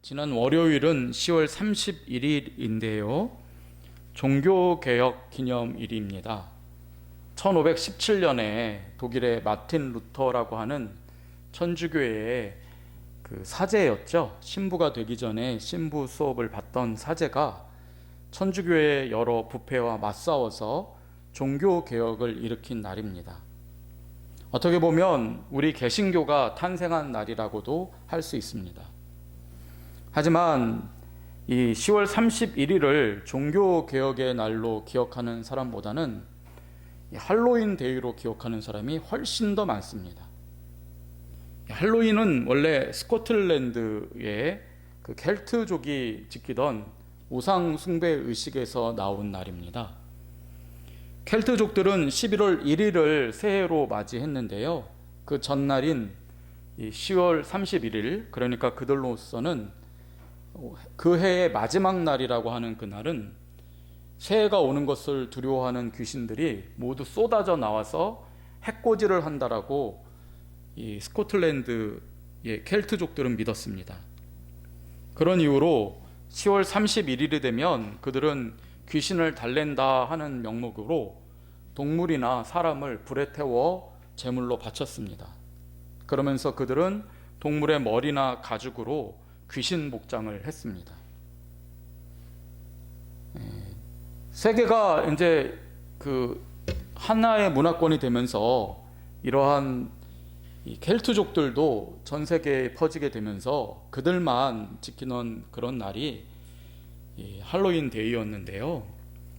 지난 월요일은 10월 31일인데요. 종교개혁 기념일입니다. 1517년에 독일의 마틴 루터라고 하는 천주교의 그 사제였죠. 신부가 되기 전에 신부 수업을 받던 사제가 천주교의 여러 부패와 맞싸워서 종교개혁을 일으킨 날입니다. 어떻게 보면 우리 개신교가 탄생한 날이라고도 할 수 있습니다. 하지만 이 10월 31일을 종교개혁의 날로 기억하는 사람보다는 할로윈 데이로 기억하는 사람이 훨씬 더 많습니다. 할로윈은 원래 스코틀랜드의 그 켈트족이 지키던 우상 숭배 의식에서 나온 날입니다. 켈트족들은 11월 1일을 새해로 맞이했는데요. 그 전날인 10월 31일, 그러니까 그들로서는 그 해의 마지막 날이라고 하는 그날은 새해가 오는 것을 두려워하는 귀신들이 모두 쏟아져 나와서 해코지를 한다라고 이 스코틀랜드의 켈트족들은 믿었습니다. 그런 이유로 10월 31일이 되면 그들은 귀신을 달랜다 하는 명목으로 동물이나 사람을 불에 태워 제물로 바쳤습니다. 그러면서 그들은 동물의 머리나 가죽으로 귀신 복장을 했습니다. 세계가 이제 그 하나의 문화권이 되면서 이러한 이 켈트족들도 전 세계에 퍼지게 되면서 그들만 지키는 그런 날이 이 할로윈 데이였는데요.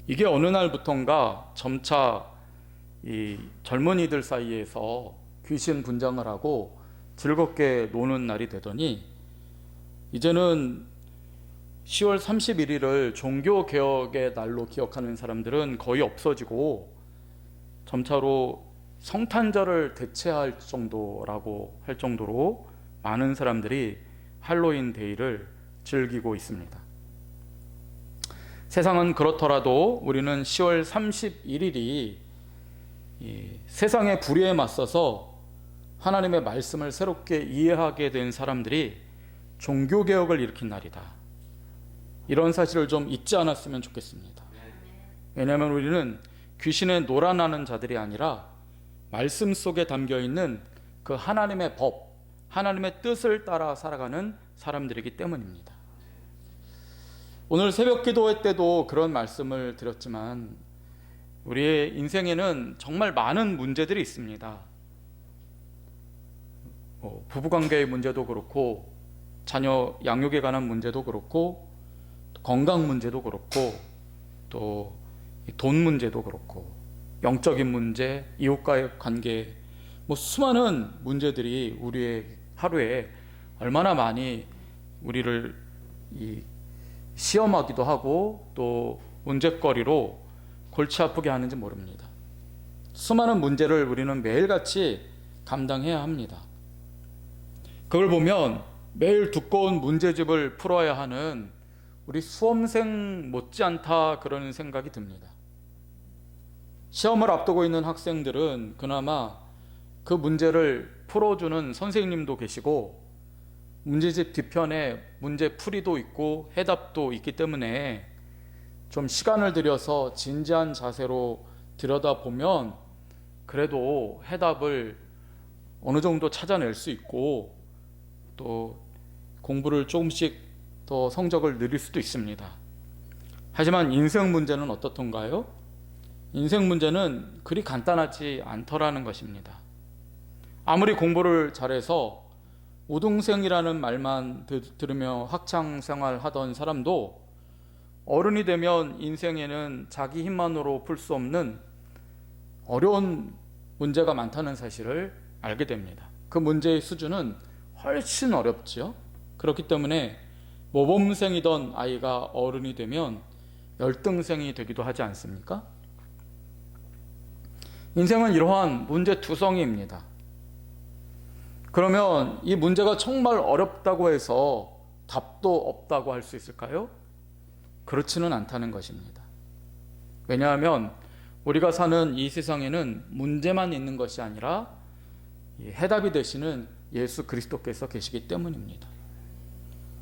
이게 어느 날부턴가 점차 이 젊은이들 사이에서 귀신 분장을 하고 즐겁게 노는 날이 되더니 이제는 10월 31일을 종교개혁의 날로 기억하는 사람들은 거의 없어지고 점차로 성탄절을 대체할 정도라고 할 정도로 많은 사람들이 할로윈 데이를 즐기고 있습니다. 세상은 그렇더라도 우리는 10월 31일이 세상의 불의에 맞서서 하나님의 말씀을 새롭게 이해하게 된 사람들이 종교개혁을 일으킨 날이다. 이런 사실을 좀 잊지 않았으면 좋겠습니다. 왜냐하면 우리는 귀신에 놀아나는 자들이 아니라 말씀 속에 담겨있는 그 하나님의 법, 하나님의 뜻을 따라 살아가는 사람들이기 때문입니다. 오늘 새벽 기도회 때도 그런 말씀을 드렸지만 우리의 인생에는 정말 많은 문제들이 있습니다. 부부관계의 문제도 그렇고 자녀 양육에 관한 문제도 그렇고 건강 문제도 그렇고 또 돈 문제도 그렇고 영적인 문제, 이웃과의 관계, 수많은 문제들이 우리의 하루에 얼마나 많이 우리를 시험하기도 하고 또 문제거리로 골치 아프게 하는지 모릅니다. 수많은 문제를 우리는 매일같이 감당해야 합니다. 그걸 보면 매일 두꺼운 문제집을 풀어야 하는 우리 수험생 못지않다 그런 생각이 듭니다. 시험을 앞두고 있는 학생들은 그나마 그 문제를 풀어주는 선생님도 계시고 문제집 뒤편에 문제풀이도 있고 해답도 있기 때문에 좀 시간을 들여서 진지한 자세로 들여다보면 그래도 해답을 어느 정도 찾아낼 수 있고 또 공부를 조금씩 더 성적을 늘릴 수도 있습니다. 하지만 인생 문제는 어떻던가요? 인생 문제는 그리 간단하지 않더라는 것입니다. 아무리 공부를 잘해서 우등생이라는 말만 들으며 학창생활 하던 사람도 어른이 되면 인생에는 자기 힘만으로 풀 수 없는 어려운 문제가 많다는 사실을 알게 됩니다. 그 문제의 수준은 훨씬 어렵죠. 그렇기 때문에 모범생이던 아이가 어른이 되면 열등생이 되기도 하지 않습니까? 인생은 이러한 문제투성이입니다. 그러면 이 문제가 정말 어렵다고 해서 답도 없다고 할 수 있을까요? 그렇지는 않다는 것입니다. 왜냐하면 우리가 사는 이 세상에는 문제만 있는 것이 아니라 해답이 되시는 예수 그리스도께서 계시기 때문입니다.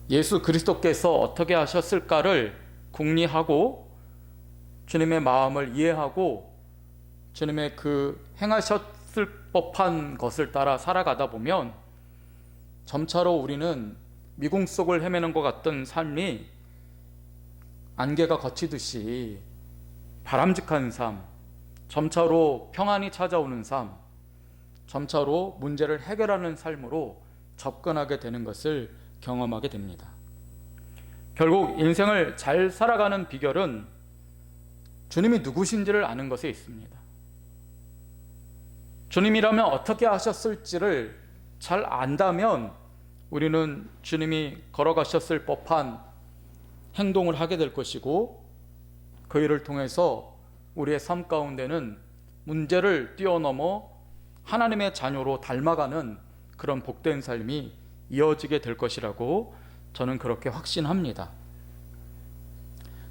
예수 그리스도께서 어떻게 하셨을까를 궁리하고 주님의 마음을 이해하고 주님의 그 행하셨을 법한 것을 따라 살아가다 보면 점차로 우리는 미궁 속을 헤매는 것 같던 삶이 안개가 걷히듯이 바람직한 삶, 점차로 평안이 찾아오는 삶, 점차로 문제를 해결하는 삶으로 접근하게 되는 것을 경험하게 됩니다. 결국 인생을 잘 살아가는 비결은 주님이 누구신지를 아는 것에 있습니다. 주님이라면 어떻게 하셨을지를 잘 안다면 우리는 주님이 걸어가셨을 법한 행동을 하게 될 것이고, 그 일을 통해서 우리의 삶 가운데는 문제를 뛰어넘어 하나님의 자녀로 닮아가는 그런 복된 삶이 이어지게 될 것이라고 저는 그렇게 확신합니다.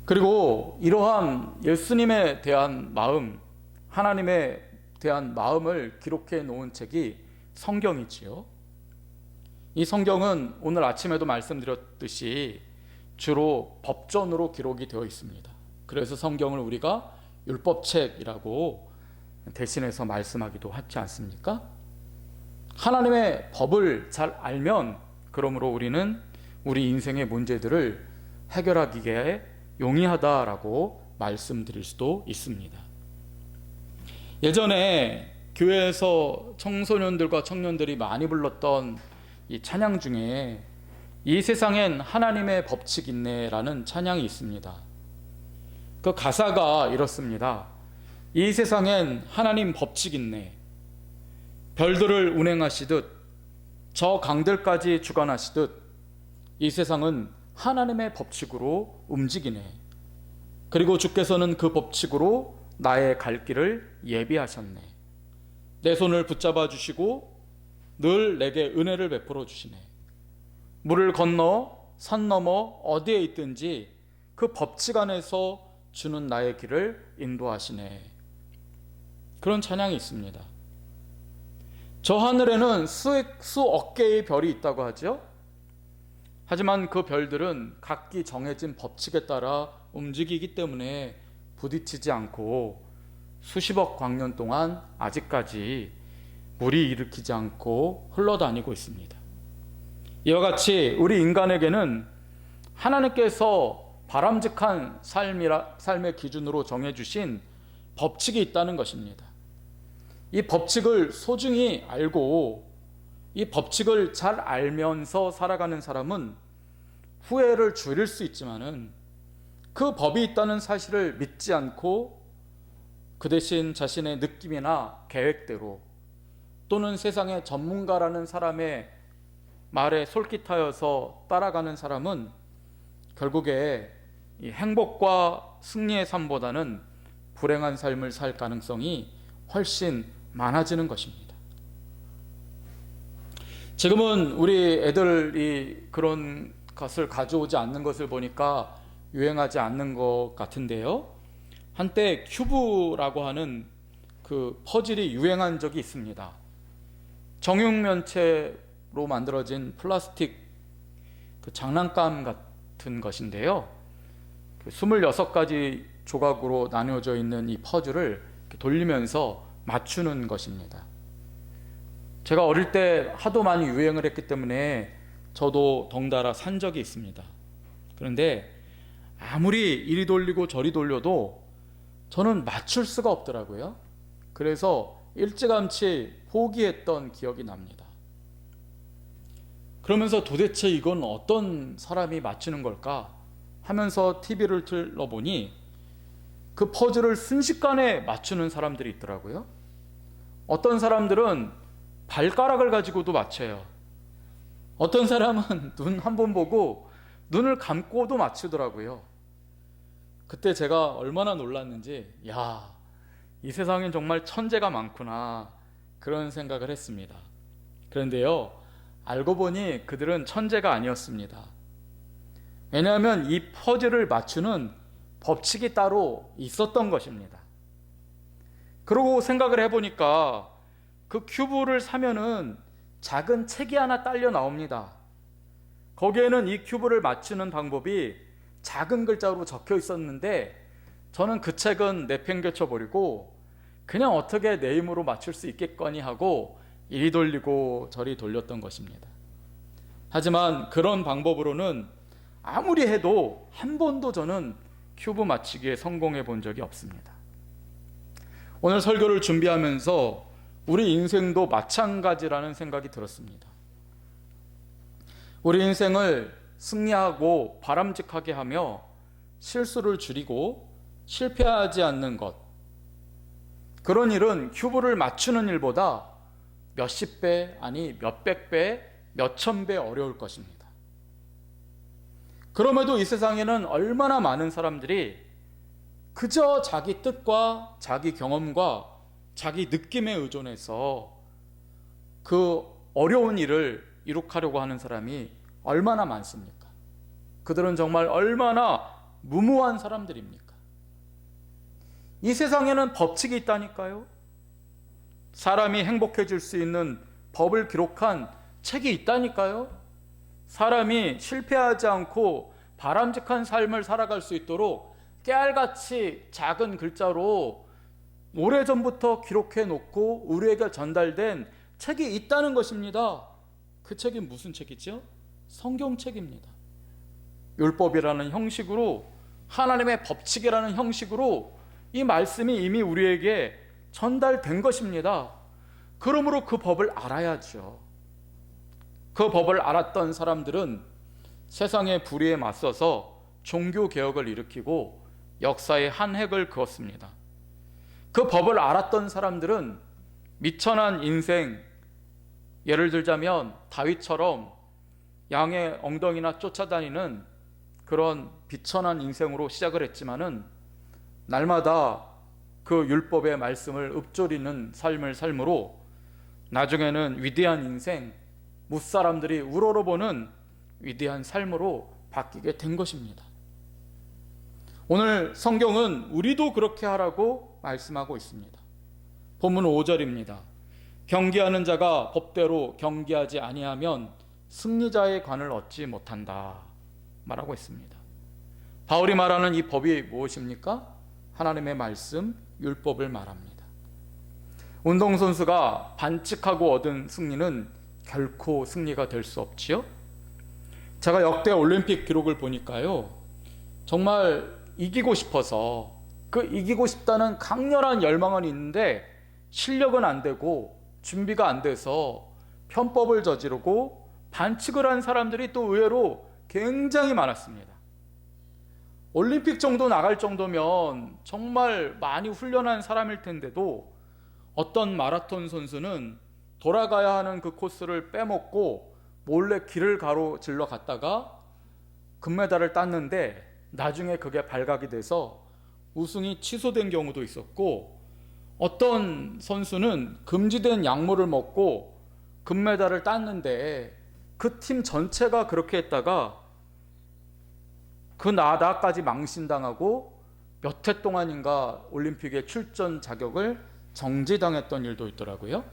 그리고 이러한 예수님에 대한 마음, 하나님에 대한 마음을 기록해 놓은 책이 성경이지요. 이 성경은 오늘 아침에도 말씀드렸듯이 주로 법전으로 기록이 되어 있습니다. 그래서 성경을 우리가 율법책이라고 대신해서 말씀하기도 하지 않습니까? 하나님의 법을 잘 알면 그러므로 우리는 우리 인생의 문제들을 해결하기에 용이하다라고 말씀드릴 수도 있습니다. 예전에 교회에서 청소년들과 청년들이 많이 불렀던 이 찬양 중에 이 세상엔 하나님의 법칙 있네라는 찬양이 있습니다. 그 가사가 이렇습니다. 이 세상엔 하나님 법칙 있네. 별들을 운행하시듯 저 강들까지 주관하시듯 이 세상은 하나님의 법칙으로 움직이네. 그리고 주께서는 그 법칙으로 나의 갈 길을 예비하셨네. 내 손을 붙잡아 주시고 늘 내게 은혜를 베풀어 주시네. 물을 건너 산 너머 어디에 있든지 그 법칙 안에서 주는 나의 길을 인도하시네. 그런 찬양이 있습니다. 저 하늘에는 수억 개의 별이 있다고 하죠. 하지만 그 별들은 각기 정해진 법칙에 따라 움직이기 때문에 부딪히지 않고 수십억 광년 동안 아직까지 물이 일으키지 않고 흘러다니고 있습니다. 이와 같이 우리 인간에게는 하나님께서 바람직한 삶의 기준으로 정해주신 법칙이 있다는 것입니다. 이 법칙을 소중히 알고 이 법칙을 잘 알면서 살아가는 사람은 후회를 줄일 수 있지만은 그 법이 있다는 사실을 믿지 않고 그 대신 자신의 느낌이나 계획대로 또는 세상의 전문가라는 사람의 말에 솔깃하여서 따라가는 사람은 결국에 이 행복과 승리의 삶보다는 불행한 삶을 살 가능성이 훨씬 많아지는 것입니다. 지금은 우리 애들이 그런 것을 가져오지 않는 것을 보니까 유행하지 않는 것 같은데요. 한때 큐브라고 하는 그 퍼즐이 유행한 적이 있습니다. 정육면체로 만들어진 플라스틱 그 장난감 같은 것인데요. 26가지 조각으로 나뉘어져 있는 이 퍼즐을 돌리면서 맞추는 것입니다. 제가 어릴 때 하도 많이 유행을 했기 때문에 저도 덩달아 산 적이 있습니다. 그런데 아무리 이리 돌리고 저리 돌려도 저는 맞출 수가 없더라고요. 그래서 일찌감치 포기했던 기억이 납니다. 그러면서 도대체 이건 어떤 사람이 맞추는 걸까 하면서 TV를 틀어보니 그 퍼즐을 순식간에 맞추는 사람들이 있더라고요. 어떤 사람들은 발가락을 가지고도 맞춰요. 어떤 사람은 눈 한 번 보고 눈을 감고도 맞추더라고요. 그때 제가 얼마나 놀랐는지, 이 세상엔 정말 천재가 많구나 그런 생각을 했습니다. 그런데요, 알고 보니 그들은 천재가 아니었습니다. 왜냐하면 이 퍼즐을 맞추는 법칙이 따로 있었던 것입니다. 그러고 생각을 해보니까 그 큐브를 사면은 작은 책이 하나 딸려 나옵니다. 거기에는 이 큐브를 맞추는 방법이 작은 글자로 적혀 있었는데 저는 그 책은 내팽개쳐 버리고 그냥 어떻게 내 힘으로 맞출 수 있겠거니 하고 이리 돌리고 저리 돌렸던 것입니다. 하지만 그런 방법으로는 아무리 해도 한 번도 저는 큐브 맞추기에 성공해 본 적이 없습니다. 오늘 설교를 준비하면서 우리 인생도 마찬가지라는 생각이 들었습니다. 우리 인생을 승리하고 바람직하게 하며 실수를 줄이고 실패하지 않는 것, 그런 일은 큐브를 맞추는 일보다 몇십 배, 아니 몇백 배, 몇천 배 어려울 것입니다. 그럼에도 이 세상에는 얼마나 많은 사람들이 그저 자기 뜻과 자기 경험과 자기 느낌에 의존해서 그 어려운 일을 이룩하려고 하는 사람이 얼마나 많습니까? 그들은 정말 얼마나 무모한 사람들입니까? 이 세상에는 법칙이 있다니까요. 사람이 행복해질 수 있는 법을 기록한 책이 있다니까요. 사람이 실패하지 않고 바람직한 삶을 살아갈 수 있도록 깨알같이 작은 글자로 오래전부터 기록해 놓고 우리에게 전달된 책이 있다는 것입니다. 그 책이 무슨 책이죠? 성경책입니다. 율법이라는 형식으로, 하나님의 법칙이라는 형식으로 이 말씀이 이미 우리에게 전달된 것입니다. 그러므로 그 법을 알아야죠. 그 법을 알았던 사람들은 세상의 불의에 맞서서 종교개혁을 일으키고 역사의 한 획을 그었습니다. 그 법을 알았던 사람들은 미천한 인생, 예를 들자면 다윗처럼 양의 엉덩이나 쫓아다니는 그런 비천한 인생으로 시작을 했지만은 날마다 그 율법의 말씀을 읊조리는 삶을 삶으로 나중에는 위대한 인생, 무사람들이 우러러보는 위대한 삶으로 바뀌게 된 것입니다. 오늘 성경은 우리도 그렇게 하라고 말씀하고 있습니다. 본문 5절입니다. 경계하는 자가 법대로 경계하지 아니하면 승리자의 관을 얻지 못한다 말하고 있습니다. 바울이 말하는 이 법이 무엇입니까? 하나님의 말씀, 율법을 말합니다. 운동선수가 반칙하고 얻은 승리는 결코 승리가 될 수 없지요. 제가 역대 올림픽 기록을 보니까요, 정말 이기고 싶어서 그 이기고 싶다는 강렬한 열망은 있는데 실력은 안 되고 준비가 안 돼서 편법을 저지르고 반칙을 한 사람들이 또 의외로 굉장히 많았습니다. 올림픽 정도 나갈 정도면 정말 많이 훈련한 사람일 텐데도 어떤 마라톤 선수는 돌아가야 하는 그 코스를 빼먹고 몰래 길을 가로질러 갔다가 금메달을 땄는데 나중에 그게 발각이 돼서 우승이 취소된 경우도 있었고, 어떤 선수는 금지된 약물을 먹고 금메달을 땄는데 그 팀 전체가 그렇게 했다가 그 나까지 망신당하고 몇 해 동안인가 올림픽에 출전 자격을 정지당했던 일도 있더라고요.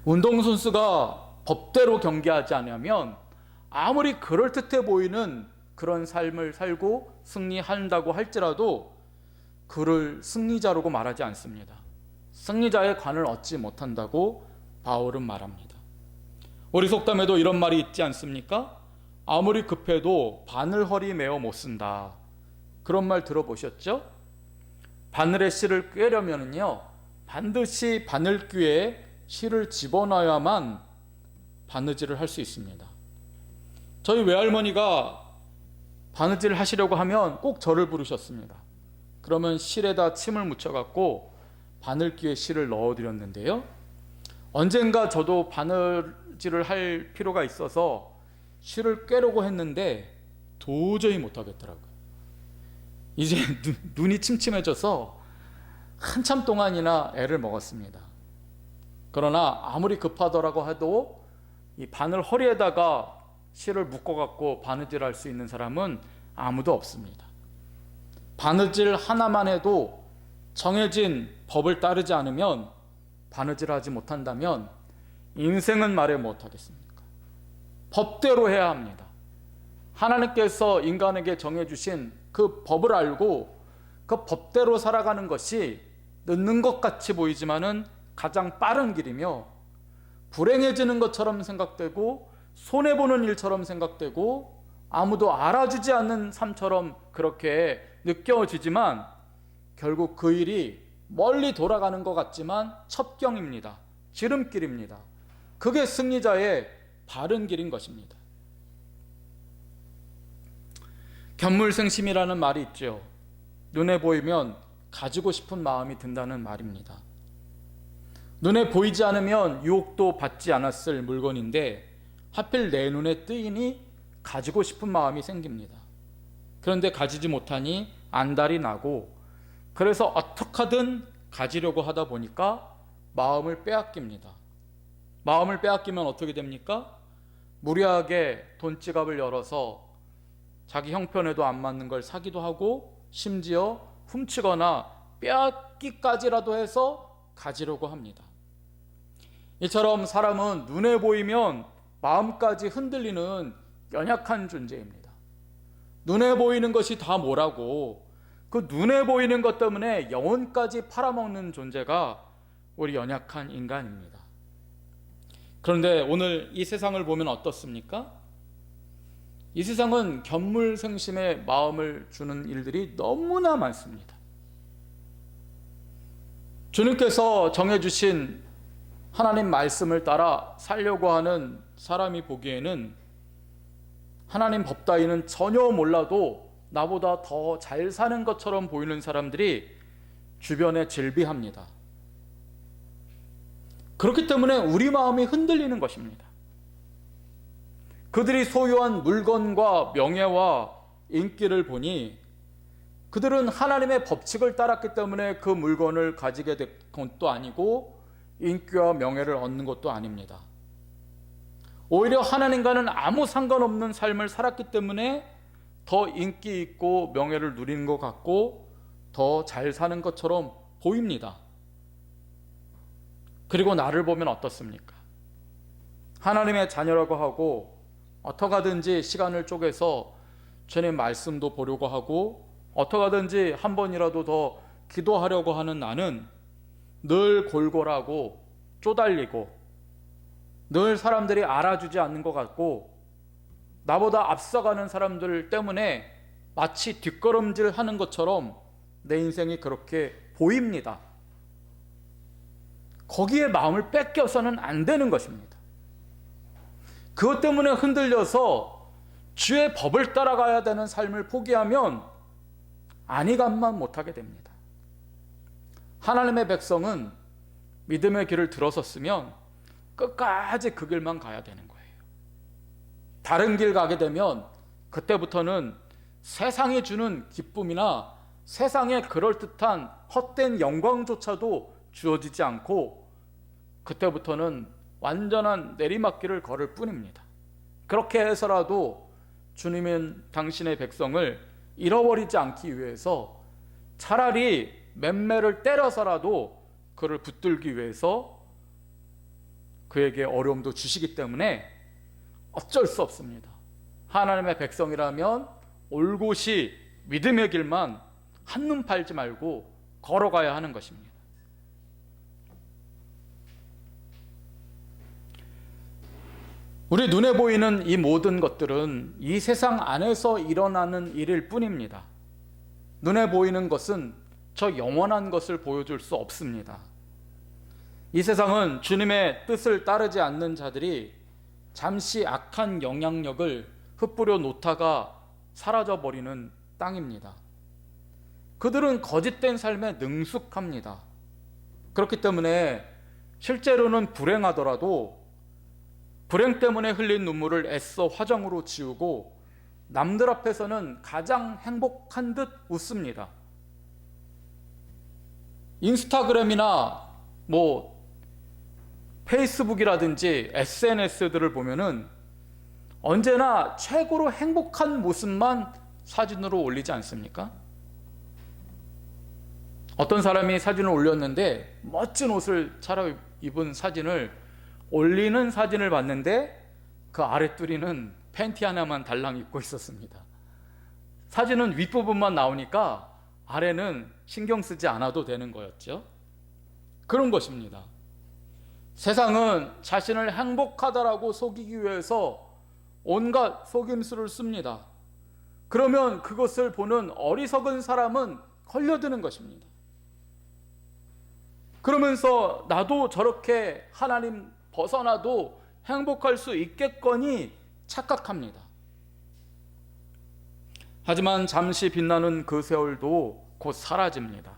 운동선수가 법대로 경기하지 않으면 아무리 그럴듯해 보이는 그런 삶을 살고 승리한다고 할지라도 그를 승리자라고 말하지 않습니다. 승리자의 관을 얻지 못한다고 바울은 말합니다. 우리 속담에도 이런 말이 있지 않습니까? 아무리 급해도 바늘허리 메어 못 쓴다. 그런 말 들어보셨죠? 바늘에 실을 꿰려면요, 반드시 바늘귀에 실을 집어넣어야만 바느질을 할 수 있습니다. 저희 외할머니가 바느질을 하시려고 하면 꼭 저를 부르셨습니다. 그러면 실에다 침을 묻혀갖고 바늘귀에 실을 넣어드렸는데요, 언젠가 저도 바느질을 할 필요가 있어서 실을 꿰려고 했는데 도저히 못하겠더라고요. 이제 눈이 침침해져서 한참 동안이나 애를 먹었습니다. 그러나 아무리 급하더라고 해도 이 바늘 허리에다가 실을 묶어갖고 바느질할 수 있는 사람은 아무도 없습니다. 바느질 하나만 해도 정해진 법을 따르지 않으면, 바느질하지 못한다면 인생은 말해 못하겠습니까? 법대로 해야 합니다. 하나님께서 인간에게 정해주신 그 법을 알고 그 법대로 살아가는 것이 늦는 것 같이 보이지만은 가장 빠른 길이며, 불행해지는 것처럼 생각되고 손해보는 일처럼 생각되고 아무도 알아주지 않는 삶처럼 그렇게 느껴지지만, 결국 그 일이 멀리 돌아가는 것 같지만 첩경입니다. 지름길입니다. 그게 승리자의 바른 길인 것입니다. 견물생심이라는 말이 있죠. 눈에 보이면 가지고 싶은 마음이 든다는 말입니다. 눈에 보이지 않으면 유혹도 받지 않았을 물건인데 하필 내 눈에 뜨이니 가지고 싶은 마음이 생깁니다. 그런데 가지지 못하니 안달이 나고, 그래서 어떻게 하든 가지려고 하다 보니까 마음을 빼앗깁니다. 마음을 빼앗기면 어떻게 됩니까? 무리하게 돈지갑을 열어서 자기 형편에도 안 맞는 걸 사기도 하고, 심지어 훔치거나 빼앗기까지라도 해서 가지려고 합니다. 이처럼 사람은 눈에 보이면 마음까지 흔들리는 연약한 존재입니다. 눈에 보이는 것이 다 뭐라고, 그 눈에 보이는 것 때문에 영혼까지 팔아먹는 존재가 우리 연약한 인간입니다. 그런데 오늘 이 세상을 보면 어떻습니까? 이 세상은 견물생심의 마음을 주는 일들이 너무나 많습니다. 주님께서 정해주신 하나님 말씀을 따라 살려고 하는 사람이 보기에는 하나님 법 따위는 전혀 몰라도 나보다 더 잘 사는 것처럼 보이는 사람들이 주변에 즐비합니다. 그렇기 때문에 우리 마음이 흔들리는 것입니다. 그들이 소유한 물건과 명예와 인기를 보니 그들은 하나님의 법칙을 따랐기 때문에 그 물건을 가지게 된 것도 아니고 인기와 명예를 얻는 것도 아닙니다. 오히려 하나님과는 아무 상관없는 삶을 살았기 때문에 더 인기 있고 명예를 누리는 것 같고 더 잘 사는 것처럼 보입니다. 그리고 나를 보면 어떻습니까? 하나님의 자녀라고 하고 어떻게 하든지 시간을 쪼개서 주님 말씀도 보려고 하고 어떻게 하든지 한 번이라도 더 기도하려고 하는 나는 늘 골골하고 쪼달리고 늘 사람들이 알아주지 않는 것 같고 나보다 앞서가는 사람들 때문에 마치 뒷걸음질 하는 것처럼 내 인생이 그렇게 보입니다. 거기에 마음을 뺏겨서는 안 되는 것입니다. 그것 때문에 흔들려서 주의 법을 따라가야 되는 삶을 포기하면 안위감만 못하게 됩니다. 하나님의 백성은 믿음의 길을 들어섰으면 끝까지 그 길만 가야 되는 거예요. 다른 길 가게 되면 그때부터는 세상이 주는 기쁨이나 세상의 그럴듯한 헛된 영광조차도 주어지지 않고 그때부터는 완전한 내리막길을 걸을 뿐입니다. 그렇게 해서라도 주님은 당신의 백성을 잃어버리지 않기 위해서 차라리 맴매를 때려서라도 그를 붙들기 위해서 그에게 어려움도 주시기 때문에 어쩔 수 없습니다. 하나님의 백성이라면 올곧이 믿음의 길만 한눈 팔지 말고 걸어가야 하는 것입니다. 우리 눈에 보이는 이 모든 것들은 이 세상 안에서 일어나는 일일 뿐입니다. 눈에 보이는 것은 저 영원한 것을 보여줄 수 없습니다. 이 세상은 주님의 뜻을 따르지 않는 자들이 잠시 악한 영향력을 흩뿌려 놓다가 사라져버리는 땅입니다. 그들은 거짓된 삶에 능숙합니다. 그렇기 때문에 실제로는 불행하더라도 불행 때문에 흘린 눈물을 애써 화장으로 지우고 남들 앞에서는 가장 행복한 듯 웃습니다. 인스타그램이나 페이스북이라든지 SNS들을 보면은 언제나 최고로 행복한 모습만 사진으로 올리지 않습니까? 어떤 사람이 사진을 올렸는데 멋진 옷을 차려입은 사진을 올리는 사진을 봤는데 그 아랫두리는 팬티 하나만 달랑 입고 있었습니다. 사진은 윗부분만 나오니까 아래는 신경 쓰지 않아도 되는 거였죠. 그런 것입니다. 세상은 자신을 행복하다라고 속이기 위해서 온갖 속임수를 씁니다. 그러면 그것을 보는 어리석은 사람은 걸려드는 것입니다. 그러면서 나도 저렇게 하나님 벗어나도 행복할 수 있겠거니 착각합니다. 하지만 잠시 빛나는 그 세월도 곧 사라집니다.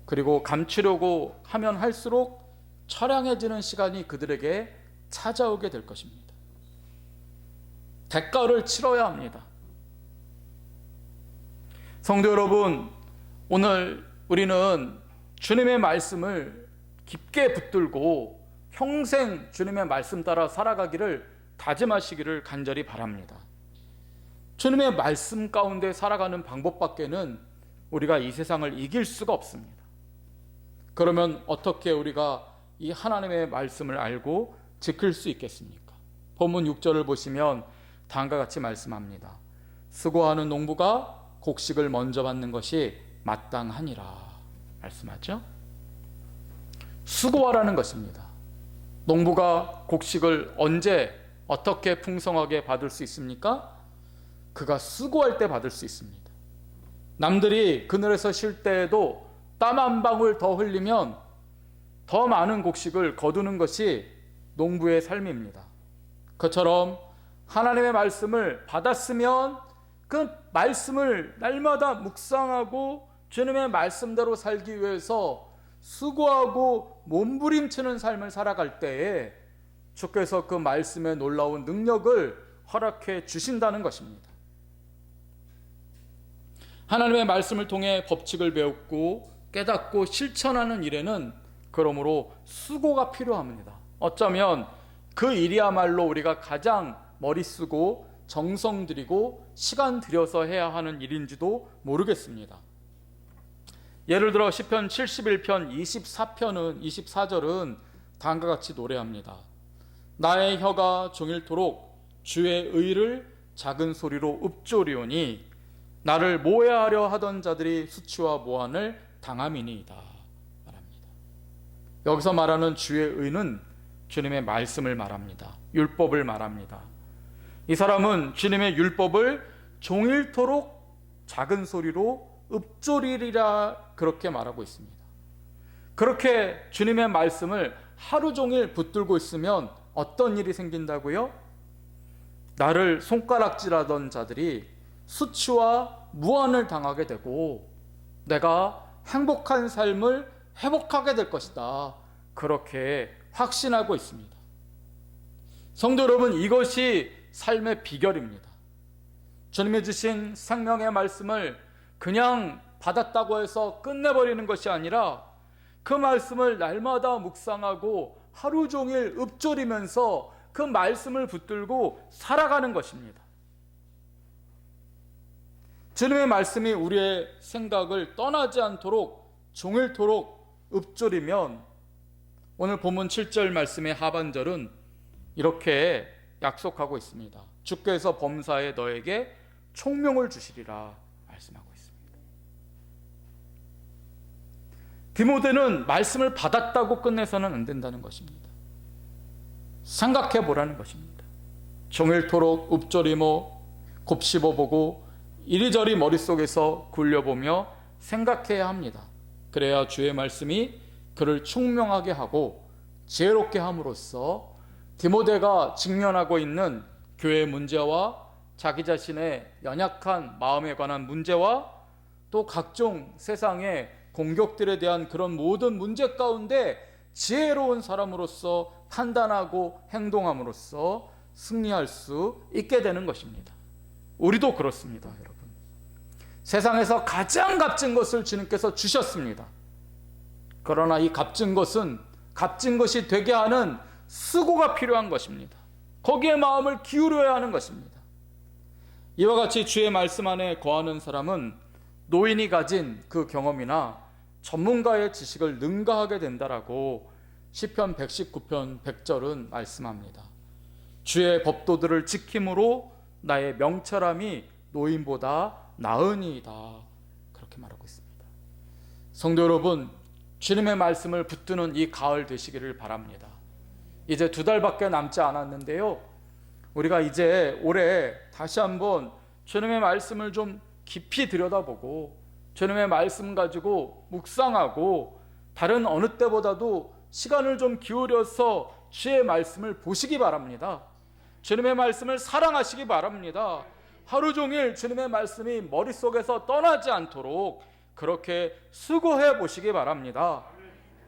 그리고 감추려고 하면 할수록 처량해지는 시간이 그들에게 찾아오게 될 것입니다. 대가를 치러야 합니다. 성도 여러분, 오늘 우리는 주님의 말씀을 깊게 붙들고 평생 주님의 말씀 따라 살아가기를 다짐하시기를 간절히 바랍니다. 주님의 말씀 가운데 살아가는 방법밖에는 우리가 이 세상을 이길 수가 없습니다. 그러면 어떻게 우리가 이 하나님의 말씀을 알고 지킬 수 있겠습니까? 본문 6절을 보시면 다음과 같이 말씀합니다. 수고하는 농부가 곡식을 먼저 받는 것이 마땅하니라 말씀하죠. 수고하라는 것입니다. 농부가 곡식을 언제 어떻게 풍성하게 받을 수 있습니까? 그가 수고할 때 받을 수 있습니다. 남들이 그늘에서 쉴 때에도 땀 한 방울 더 흘리면 더 많은 곡식을 거두는 것이 농부의 삶입니다. 그처럼 하나님의 말씀을 받았으면 그 말씀을 날마다 묵상하고 주님의 말씀대로 살기 위해서 수고하고 몸부림치는 삶을 살아갈 때에 주께서 그 말씀의 놀라운 능력을 허락해 주신다는 것입니다. 하나님의 말씀을 통해 법칙을 배웠고 깨닫고 실천하는 일에는 그러므로 수고가 필요합니다. 어쩌면 그 일이야말로 우리가 가장 머리 쓰고 정성 들이고 시간 들여서 해야 하는 일인지도 모르겠습니다. 예를 들어 시편 71편 24절은 다음과 같이 노래합니다. 나의 혀가 종일토록 주의 의를 작은 소리로 읊조리오니 나를 모해하려 하던 자들이 수치와 모한을 당함이니이다 말합니다. 여기서 말하는 주의 의는 주님의 말씀을 말합니다. 율법을 말합니다. 이 사람은 주님의 율법을 종일토록 작은 소리로 읊조리리라 그렇게 말하고 있습니다. 그렇게 주님의 말씀을 하루 종일 붙들고 있으면 어떤 일이 생긴다고요? 나를 손가락질하던 자들이 수치와 무한을 당하게 되고 내가 행복한 삶을 회복하게 될 것이다. 그렇게 확신하고 있습니다. 성도 여러분, 이것이 삶의 비결입니다. 주님이 주신 생명의 말씀을 그냥 받았다고 해서 끝내버리는 것이 아니라 그 말씀을 날마다 묵상하고 하루 종일 읊조리면서 그 말씀을 붙들고 살아가는 것입니다. 주님의 말씀이 우리의 생각을 떠나지 않도록 종일토록 읊조리면 오늘 본문 7절 말씀의 하반절은 이렇게 약속하고 있습니다. 주께서 범사에 너에게 총명을 주시리라 말씀하고 있습니다. 디모데는 말씀을 받았다고 끝내서는 안 된다는 것입니다. 생각해 보라는 것입니다. 종일토록 읊조리며 곱씹어보고 이리저리 머릿속에서 굴려보며 생각해야 합니다. 그래야 주의 말씀이 그를 총명하게 하고 지혜롭게 함으로써 디모데가 직면하고 있는 교회의 문제와 자기 자신의 연약한 마음에 관한 문제와 또 각종 세상의 공격들에 대한 그런 모든 문제 가운데 지혜로운 사람으로서 판단하고 행동함으로써 승리할 수 있게 되는 것입니다. 우리도 그렇습니다, 여러분. 세상에서 가장 값진 것을 주님께서 주셨습니다. 그러나 이 값진 것은 값진 것이 되게 하는 수고가 필요한 것입니다. 거기에 마음을 기울여야 하는 것입니다. 이와 같이 주의 말씀 안에 거하는 사람은 노인이 가진 그 경험이나 전문가의 지식을 능가하게 된다라고 시편 119편 100절은 말씀합니다. 주의 법도들을 지킴으로 나의 명철함이 노인보다 나으니이다. 그렇게 말하고 있습니다. 성도 여러분, 주님의 말씀을 붙드는 이 가을 되시기를 바랍니다. 이제 2달밖에 남지 않았는데요, 우리가 이제 올해 다시 한번 주님의 말씀을 좀 깊이 들여다보고 주님의 말씀 가지고 묵상하고 다른 어느 때보다도 시간을 좀 기울여서 주의 말씀을 보시기 바랍니다. 주님의 말씀을 사랑하시기 바랍니다. 하루 종일 주님의 말씀이 머릿속에서 떠나지 않도록 그렇게 수고해 보시기 바랍니다.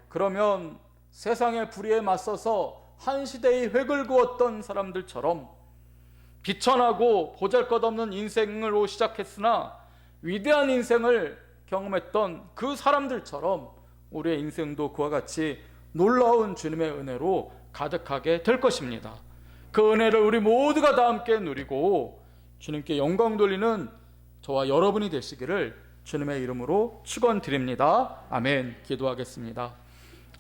그러면 세상의 불의에 맞서서 한 시대의 획을 그었던 사람들처럼 비천하고 보잘것없는 인생으로 시작했으나 위대한 인생을 경험했던 그 사람들처럼 우리의 인생도 그와 같이 놀라운 주님의 은혜로 가득하게 될 것입니다. 그 은혜를 우리 모두가 다 함께 누리고 주님께 영광 돌리는 저와 여러분이 되시기를 주님의 이름으로 축원드립니다. 아멘. 기도하겠습니다.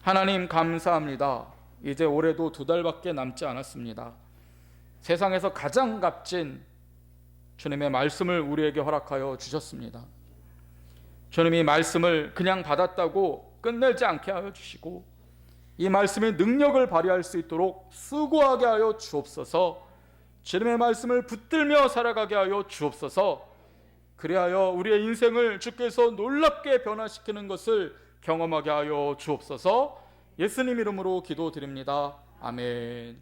하나님 감사합니다. 이제 올해도 2달밖에 남지 않았습니다. 세상에서 가장 값진 주님의 말씀을 우리에게 허락하여 주셨습니다. 주님이 말씀을 그냥 받았다고 끝내지 않게 하여 주시고 이 말씀의 능력을 발휘할 수 있도록 수고하게 하여 주옵소서. 주님의 말씀을 붙들며 살아가게 하여 주옵소서. 그리하여 우리의 인생을 주께서 놀랍게 변화시키는 것을 경험하게 하여 주옵소서. 예수님 이름으로 기도드립니다. 아멘.